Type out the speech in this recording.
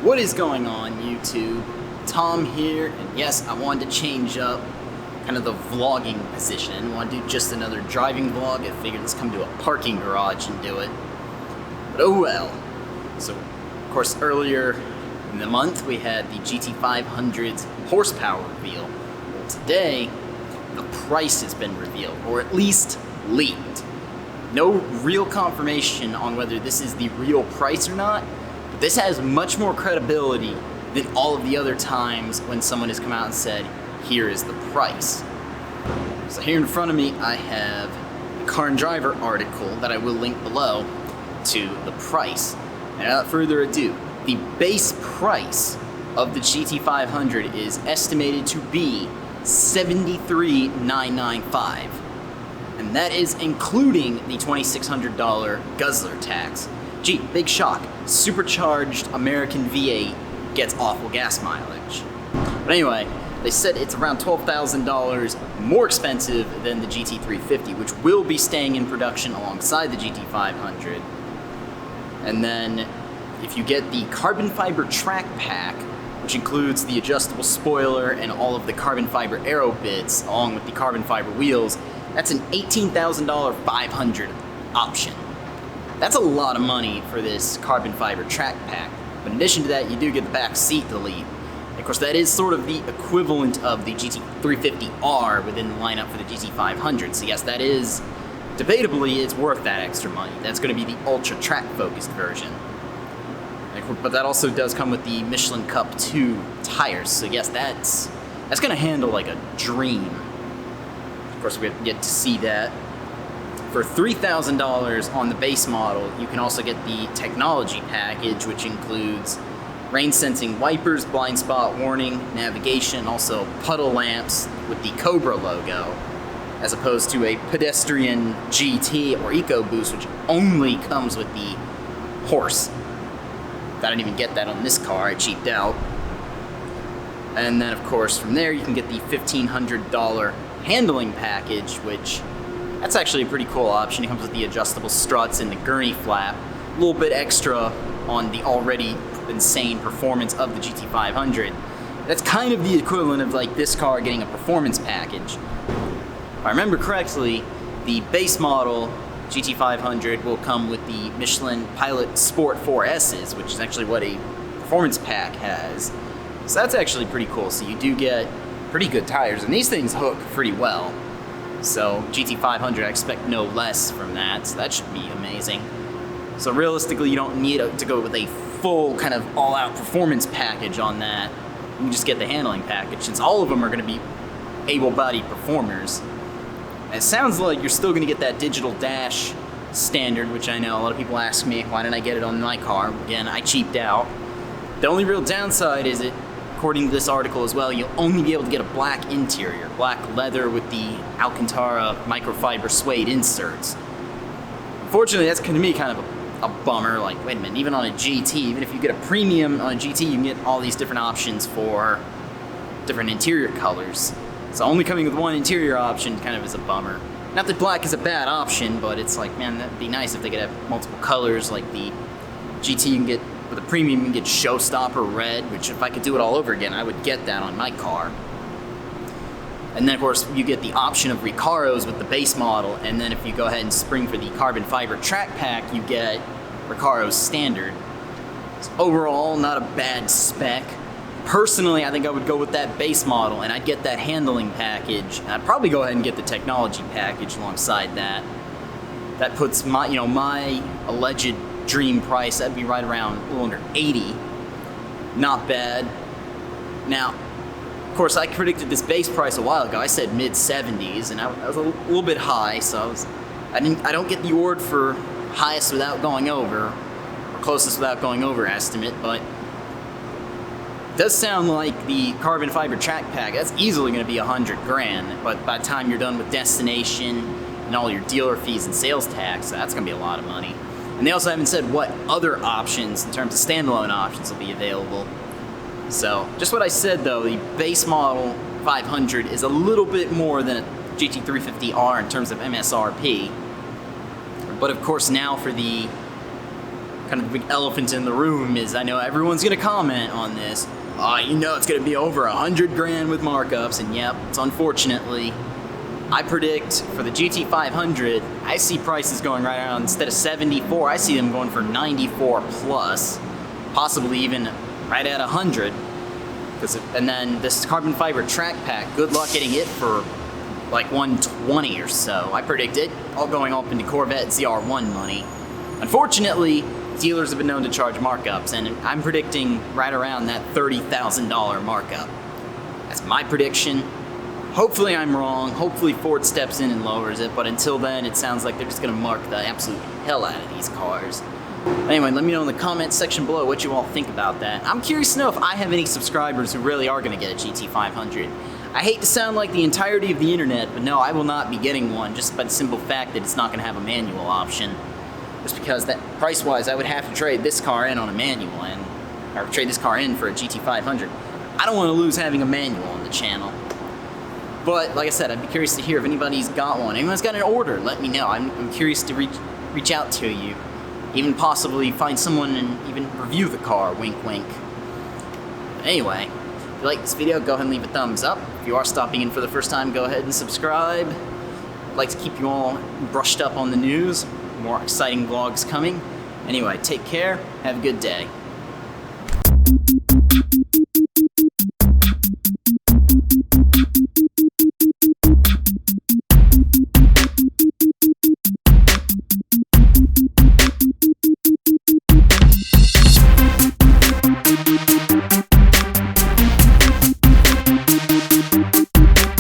What is going on, YouTube? Tom here, and yes, I wanted to change up kind of the vlogging position. I didn't want to do just another driving vlog. I figured let's come to a parking garage and do it. But oh well. So, of course, earlier in the month we had the GT500's horsepower reveal. Well, today, the price has been revealed, or at least leaked. No real confirmation on whether this is the real price or not. This has much more credibility than all of the other times when someone has come out and said, here is the price. So here in front of me, I have the Car and Driver article that I will link below to the price. And without further ado, the base price of the GT500 is estimated to be $73,995. And that is including the $2,600 guzzler tax. Gee, big shock. Supercharged American V8 gets awful gas mileage. But anyway, they said it's around $12,000 more expensive than the GT350, which will be staying in production alongside the GT500. And then, if you get the carbon fiber track pack, which includes the adjustable spoiler and all of the carbon fiber aero bits, along with the carbon fiber wheels, that's an $18,000 500 option. That's a lot of money for this carbon fiber track pack. But in addition to that, you do get the back seat delete. And of course, that is sort of the equivalent of the GT350R within the lineup for the GT500. So yes, that is, debatably, it's worth that extra money. That's going to be the ultra track-focused version. But that also does come with the Michelin Cup 2 tires. So yes, that's going to handle like a dream. Of course, we get to see that. For $3,000 on the base model, you can also get the technology package, which includes rain-sensing wipers, blind spot warning, navigation, also puddle lamps with the Cobra logo, as opposed to a pedestrian GT or EcoBoost, which only comes with the horse. I didn't even get that on this car, I cheaped out. And then, of course, from there you can get the $1,500 handling package, which that's actually a pretty cool option. It comes with the adjustable struts and the gurney flap. A little bit extra on the already insane performance of the GT500. That's kind of the equivalent of like this car getting a performance package. If I remember correctly, the base model GT500 will come with the Michelin Pilot Sport 4S's, which is actually what a performance pack has. So that's actually pretty cool. So you do get pretty good tires, and these things hook pretty well. So GT500, I expect no less from that, so that should be amazing. So realistically, you don't need to go with a full kind of all-out performance package on that. You can just get the handling package, since all of them are going to be able-bodied performers. And it sounds like you're still going to get that digital dash standard, which I know a lot of people ask me, why didn't I get it on my car? Again, I cheaped out. The only real downside is it according to this article as well, you'll only be able to get a black interior, black leather with the Alcantara microfiber suede inserts. Unfortunately, that's to me kind of a bummer. Like, wait a minute, even on a GT, even if you get a premium on a GT, you can get all these different options for different interior colors. So only coming with one interior option kind of is a bummer. Not that black is a bad option, but it's like, man, that'd be nice if they could have multiple colors. Like the GT, you can get, with a premium, you can get Showstopper red, which if I could do it all over again, I would get that on my car. And then, of course, you get the option of Recaros with the base model, and then if you go ahead and spring for the carbon fiber track pack, you get Recaro's standard. So overall, not a bad spec. Personally, I think I would go with that base model, and I'd get that handling package, and I'd probably go ahead and get the technology package alongside that. That puts my, my alleged dream price, that'd be right around a little under 80. Not bad. Now, of course, I predicted this base price a while ago. I said mid-70s, and I was a little bit high, so I don't get the award for highest without going over, or closest without going over estimate, but it does sound like the carbon fiber track pack, that's easily going to be $100,000, but by the time you're done with destination and all your dealer fees and sales tax, that's going to be a lot of money. And they also haven't said what other options, in terms of standalone options, will be available. So, just what I said though, the base model 500 is a little bit more than a GT350R in terms of MSRP. But of course now for the kind of the big elephant in the room is, I know everyone's going to comment on this, it's going to be over $100,000 with markups, and yep, it's unfortunately. I predict for the GT500, I see prices going right around, instead of 74, I see them going for 94 plus, possibly even right at 100. And then this carbon fiber track pack, good luck getting it for like 120 or so. I predict it all going up into Corvette ZR1 money. Unfortunately, dealers have been known to charge markups, and I'm predicting right around that $30,000 markup. That's my prediction. Hopefully I'm wrong. Hopefully Ford steps in and lowers it, but until then, it sounds like they're just gonna mark the absolute hell out of these cars. Anyway, let me know in the comments section below what you all think about that. I'm curious to know if I have any subscribers who really are gonna get a GT500. I hate to sound like the entirety of the internet, but no, I will not be getting one just by the simple fact that it's not gonna have a manual option. Just because that price-wise, I would have to trade this car in on a manual, or trade this car in for a GT500. I don't want to lose having a manual on the channel. But like I said, I'd be curious to hear if anybody's got one. Anyone's got an order, let me know. I'm curious to reach out to you. Even possibly find someone and even review the car, wink wink. But anyway, if you like this video, go ahead and leave a thumbs up. If you are stopping in for the first time, go ahead and subscribe. I'd like to keep you all brushed up on the news. More exciting vlogs coming. Anyway, take care, have a good day.